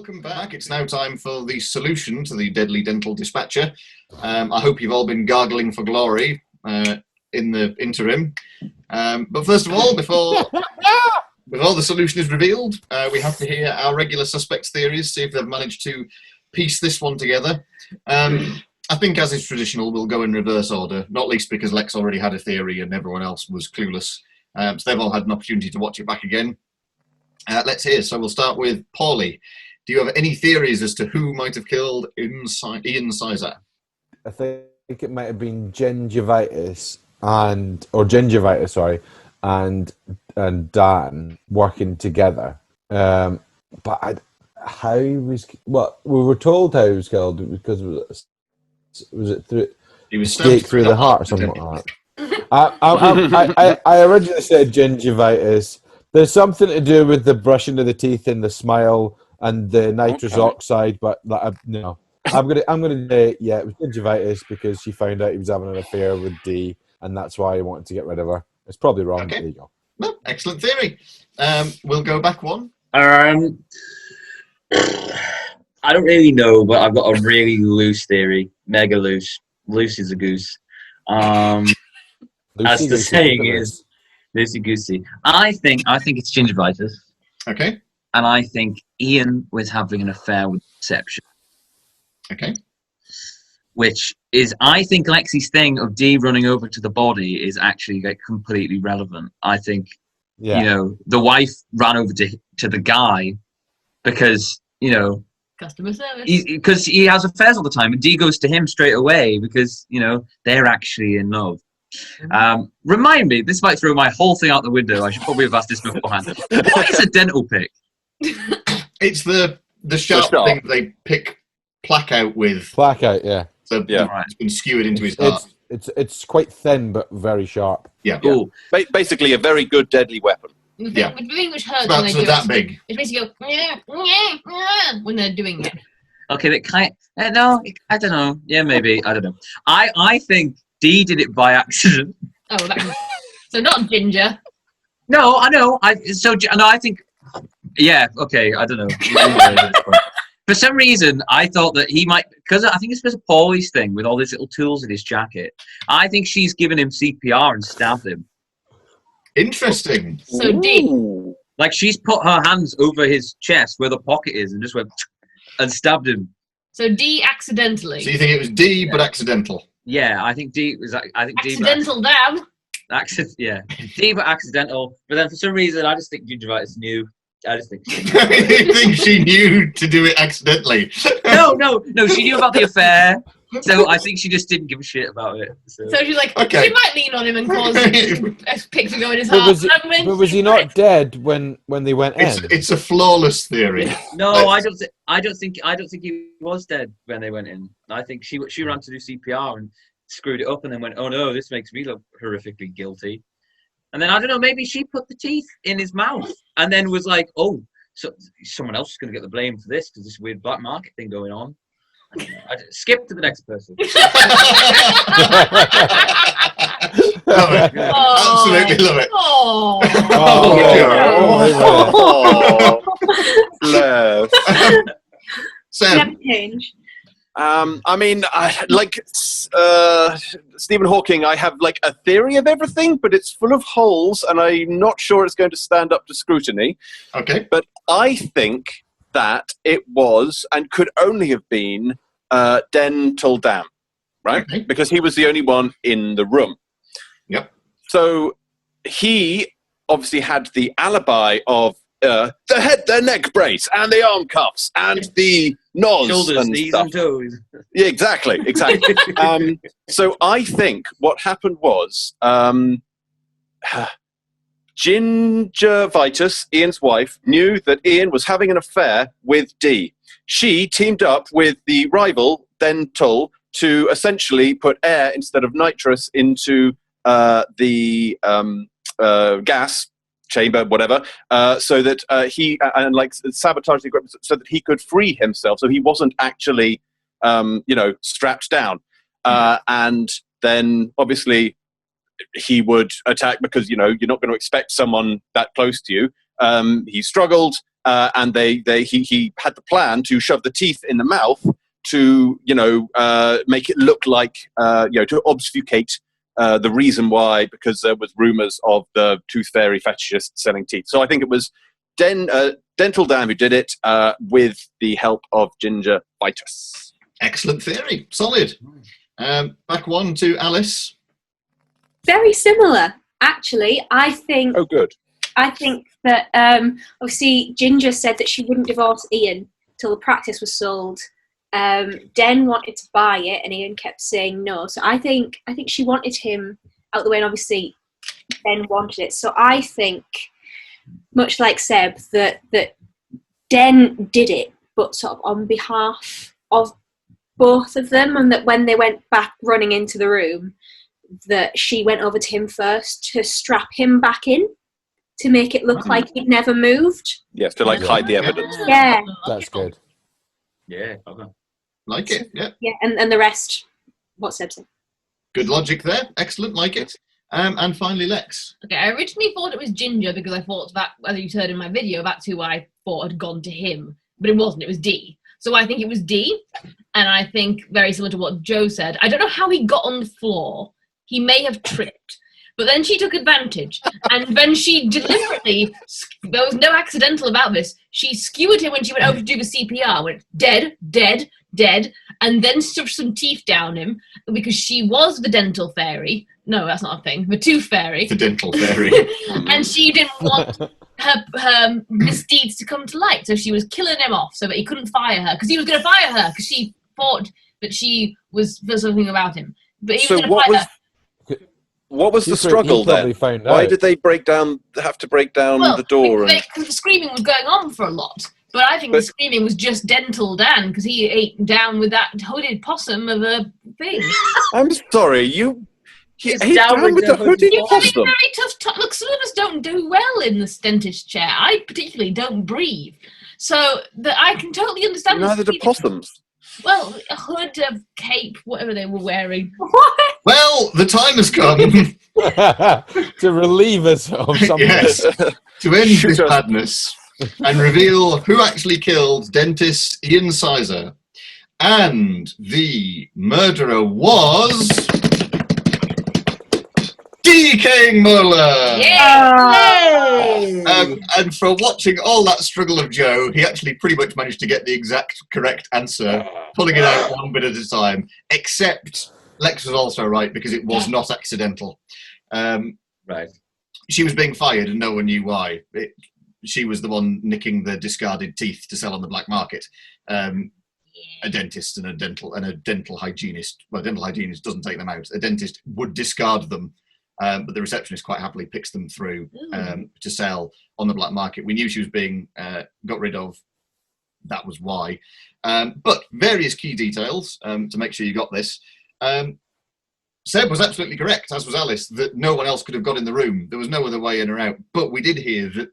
welcome back. It's now time for the solution to the deadly dental dispatcher. I hope you've all been gargling for glory in the interim. But first of all, before the solution is revealed, we have to hear our regular suspects' theories, see if they've managed to piece this one together. I think, as is traditional, we'll go in reverse order, not least because Lex already had a theory and everyone else was clueless. So they've all had an opportunity to watch it back again. Let's hear. So we'll start with Paulie. Do you have any theories as to who might have killed Ian Sizer? I think it might have been gingivitis and Dan working together. But we were told how he was killed because was it through He was stake through the heart or something like that. I originally said gingivitis. There's something to do with the brushing of the teeth and the smile and the nitrous oxide, but no. I'm gonna say it was gingivitis because she found out he was having an affair with Dee, and that's why he wanted to get rid of her. It's probably wrong. Okay. But there you go. Well, excellent theory. We'll go back one. I don't really know, but I've got a really loose theory. Mega loose. Loose as a goose. As the saying is, loosey goosey. I think it's gingivitis. Okay. And I think Ian was having an affair with Deception. Okay. Which is, I think Lexi's thing of Dee running over to the body is actually completely relevant. I think, the wife ran over to the guy because, customer service. Because he has affairs all the time, and Dee goes to him straight away because, they're actually in love. Remind me, this might throw my whole thing out the window. I should probably have asked this beforehand. What is a dental pick? It's the sharp thing they pick plaque out with. Plaque out, yeah. So it's been skewered into his heart. It's quite thin but very sharp. Yeah. Cool. Basically, a very good deadly weapon. The thing which hurts About when they do that it. big. It's basically when they're doing it. Okay, that kind. No, I don't know. Yeah, maybe. I don't know. I think Dee did it by accident. Oh, so not Ginger. No, I know. I think. Yeah. Okay. I don't know. For some reason, I thought that he might, because I think it's because of Paulie's thing with all these little tools in his jacket. I think she's given him CPR and stabbed him. Interesting. So Dee. Like she's put her hands over his chest where the pocket is and just went and stabbed him. So Dee accidentally. So you think it was Dee but accidental? Yeah, I think Dee was. Accidental dab. Dee but accidental. But then for some reason, I just think gingivitis knew. I just think. You think she knew to do it accidentally? No. She knew about the affair, so I think she just didn't give a shit about it. So she's like, okay. She might lean on him and cause a pick to go in his heart. But was he not dead when they went in? It's a flawless theory. No, I don't think he was dead when they went in. I think she ran to do CPR and screwed it up, and then went, "Oh no, this makes me look horrifically guilty." And then I don't know, maybe she put the teeth in his mouth, and then was like, "Oh, so someone else is going to get the blame for this because this weird black market thing going on." Skip to the next person. Love it. Absolutely love it. Bless. Sam. Never change. Like Stephen Hawking, I have like a theory of everything, but it's full of holes, and I'm not sure it's going to stand up to scrutiny. Okay. But I think that it was and could only have been Dental Dam, right? Okay. Because he was the only one in the room. Yep. So he obviously had the alibi of the neck brace and the arm cuffs and the nose Shoulders, and knees, stuff. and toes. Yeah, exactly. So I think what happened was Gingivitis, Ian's wife, knew that Ian was having an affair with Dee. She teamed up with the rival, Dental, to essentially put air instead of nitrous into the gas chamber, whatever, so that he sabotage the equipment so that he could free himself, so he wasn't actually, strapped down. And then obviously he would attack because you're not going to expect someone that close to you. He struggled, and he had the plan to shove the teeth in the mouth to, make it look like, to obfuscate the reason why, because there was rumours of the tooth fairy fetishist selling teeth. So I think it was Dental Dan who did it with the help of Ginger Vitus. Excellent theory. Solid. Back one to Alice. Very similar, actually. I think Oh, good. that obviously Ginger said that she wouldn't divorce Ian till the practice was sold. Den wanted to buy it, and Ian kept saying no. So I think she wanted him out the way, and obviously Den wanted it. So I think, much like Seb, that Den did it, but sort of on behalf of both of them, and that when they went back running into the room, that she went over to him first to strap him back in, to make it look like he'd never moved. Yes, to hide the evidence. Yeah. That's good. Yeah. Okay. Like it, yeah. Yeah, and the rest, what Seb said. Good logic there. Excellent, like it. And finally, Lex. Okay, I originally thought it was Ginger because I thought that, as you heard in my video, that's who I thought had gone to him. But it wasn't, it was D. So I think it was D. And I think, very similar to what Joe said, I don't know how he got on the floor. He may have tripped. But then she took advantage. And then she deliberately, there was no accidental about this, she skewered him when she went over to do the CPR, went dead, dead, dead, and then stuffed some teeth down him because she was the dental fairy. No, that's not a thing. The tooth fairy. The dental fairy. And she didn't want her misdeeds to come to light, so she was killing him off so that he couldn't fire her, because he was going to fire her because she thought that she was there's something about him. But he was going to fire her. What was the struggle then? Why did they have to break down the door? Because the screaming was going on for a lot. But I think the screaming was just Dental Dan, because he ate down with that hooded possum of a thing. I'm sorry, he ate down down with the hooded It's a possum. very tough time. Look, some of us don't do well in the dentist chair. I particularly don't breathe. So I can totally understand. Neither do possums. Well, a hood, a cape, whatever they were wearing. Well, the time has come to relieve us of something. yes, to end this madness and reveal who actually killed dentist Ian Sizer. And the murderer was D. King Moeller. And for watching all that struggle of Joe, he actually pretty much managed to get the exact correct answer, pulling it out one bit at a time, except Lex was also right because it was not accidental. Right. She was being fired and no one knew why. She was the one nicking the discarded teeth to sell on the black market. A dentist and a dental hygienist. Well, a dental hygienist doesn't take them out. A dentist would discard them, but the receptionist quite happily picks them through to sell on the black market. We knew she was being got rid of. That was why. But various key details to make sure you got this. Seb was absolutely correct, as was Alice, that no one else could have got in the room. There was no other way in or out. But we did hear that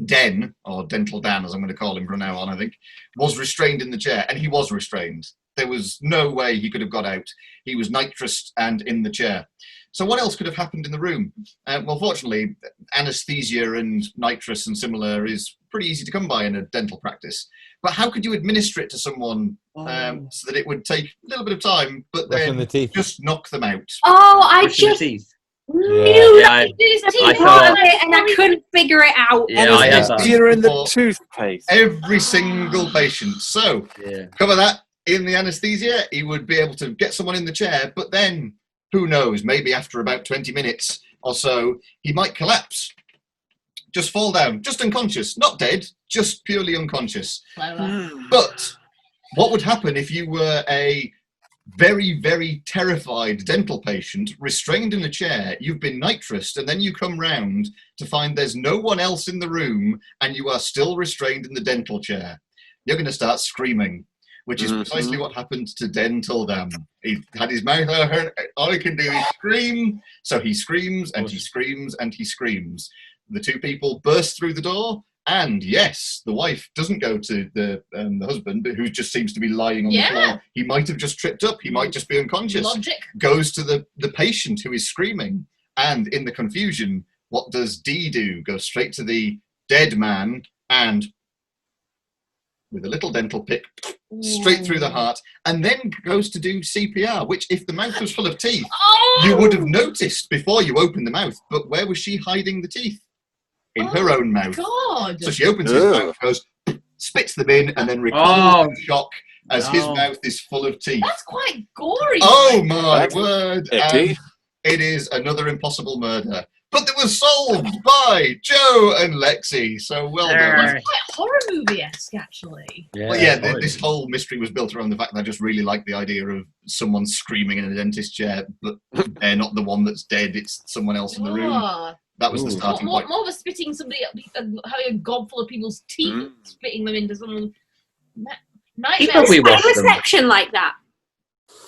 Den, or Dental Dan, as I'm going to call him from now on, I think, was restrained in the chair, and he was restrained. There was no way he could have got out. He was nitrous and in the chair. So what else could have happened in the room? Well, fortunately, anaesthesia and nitrous and similar is pretty easy to come by in a dental practice. But how could you administer it to someone so that it would take a little bit of time, but then just knock them out? Oh, I just knew that his teeth part of it, and I couldn't figure it out. Yeah, You're in the toothpaste. Every single patient. So cover that in the anaesthesia. He would be able to get someone in the chair, but then who knows? Maybe after about 20 minutes or so, he might collapse. Just fall down, just unconscious, not dead, just purely unconscious. But what would happen if you were a very, very terrified dental patient, restrained in a chair, you've been nitrous, and then you come round to find there's no one else in the room and you are still restrained in the dental chair? You're going to start screaming, which is precisely what happened to Dental Dan. He had his mouth open, all he can do is scream, so he screams and he screams and he screams. The two people burst through the door, and yes, the wife doesn't go to the husband, but who just seems to be lying on the floor. He might have just tripped up. He might just be unconscious. Logic. Goes to the patient who is screaming, and in the confusion, what does D do? Go straight to the dead man, and with a little dental pick, straight through the heart, and then goes to do CPR, which, if the mouth was full of teeth, you would have noticed before you opened the mouth. But where was she hiding the teeth? In her own mouth. God. So she opens his mouth, goes, spits them in, and then recalls in shock as his mouth is full of teeth. That's quite gory. Oh my word! Eddie. And it is another impossible murder. But it was solved by Joe and Lexi, so well done. It's quite horror movie-esque, actually. Yeah, Well, yeah, this whole mystery was built around the fact that I just really like the idea of someone screaming in a dentist chair, but they're not the one that's dead, it's someone else in the room. Ah. That was the starting More point. of a spitting somebody, having a gob full of people's teeth, spitting them into someone. People we sat in watched them. reception like that.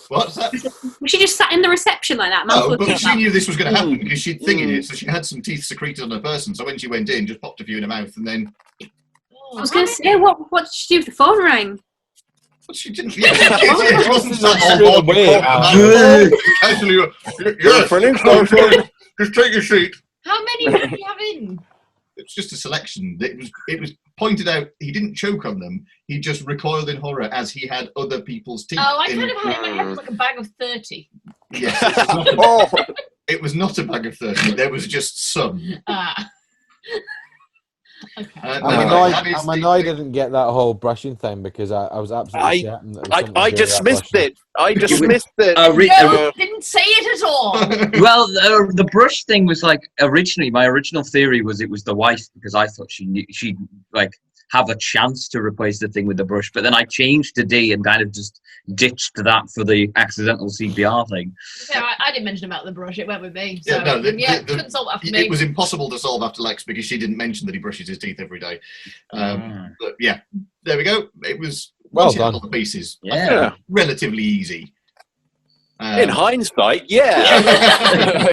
What's that? Was she just sat in the reception like that? No, mouthful of but teeth she out? knew this was going to happen because she'd thingied it, so she had some teeth secreted on her person. So when she went in, just popped a few in her mouth, and then I was going to say, what did she do if the phone rang? well, she didn't. Yeah, it wasn't Straight that away, casually. You're for an Yes, just take your seat. How many did he have in? It's just a selection. It was pointed out he didn't choke on them. He just recoiled in horror as he had other people's teeth. Oh, I kind of had it in my head as like a bag of 30. Yes, it was not a bag of 30. There was just some. Okay. I'm annoyed I didn't get that whole brushing thing because I was absolutely certain that it was something to I do with that dismissed brushing. it. I dismissed it. No, didn't say it at all. Well, the brush thing was like originally. My original theory was it was the wife because I thought she'd like have a chance to replace the thing with the brush. But then I changed to D and kind of just ditched that for the accidental CPR thing. Yeah, I didn't mention about the brush. It went with me. So, Yeah, no, couldn't solve it after me. it was impossible to solve after Lex because she didn't mention that he brushes his teeth every day. But yeah, there we go. It was Well done. done. All the pieces. Yeah. Relatively easy. In hindsight, yeah.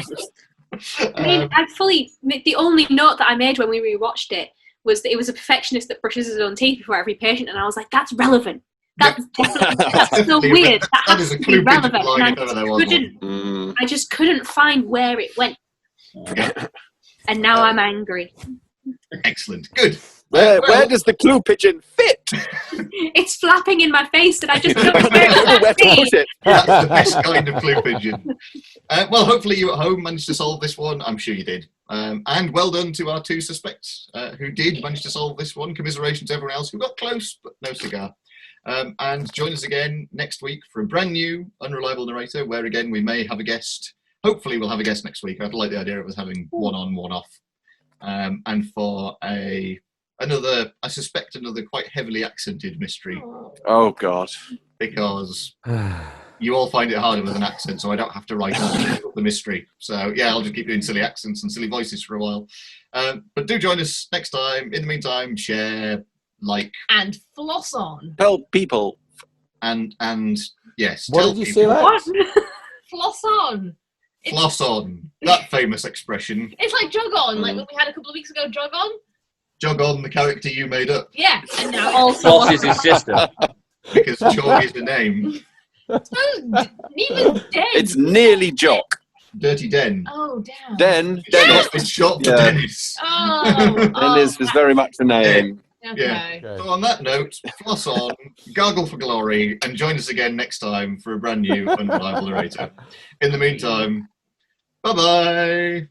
I mean, the only note that I made when we rewatched it was that it was a perfectionist that brushes his own teeth before every patient, and I was like, that's relevant. That's so weird. That That has is a to be clue pigeon relevant. line And if ever there was I just couldn't find where it went. And now I'm angry. Excellent. Good. Where Well, does the clue pigeon fit? It's flapping in my face, and I just don't know where Where to to be. put it? that's the best kind of clue pigeon. Well, hopefully you at home managed to solve this one. I'm sure you did. And well done to our two suspects who did manage to solve this one. Commiserations to everyone else who got close, but no cigar. And join us again next week for a brand new Unreliable Narrator, where again we may have a guest. Hopefully we'll have a guest next week. I'd like the idea of us having one on, one off. And for another, I suspect another quite heavily accented mystery, Oh, God. because you all find it harder with an accent, so I don't have to write all the mystery. So yeah, I'll just keep doing silly accents and silly voices for a while. But do join us next time. In the meantime, share, like, And floss on. Tell people. and yes, What tell did you people. say, Lex? What? Floss on. Floss on. That famous expression. It's like jog on, like when we had a couple of weeks ago, jog on. Jog on, the character you made up, Yeah, and now also. Floss is his sister. because Chog is the name. Neva's dead. It's nearly Jock. Dirty Den. Oh, damn. Then Dennis. It's short for Yeah. Dennis. Oh, Dennis is very much the name. Okay. Yeah. Okay. So on that note, floss on, gargle for glory, and join us again next time for a brand new Unreliable Narrator. In the meantime, bye-bye.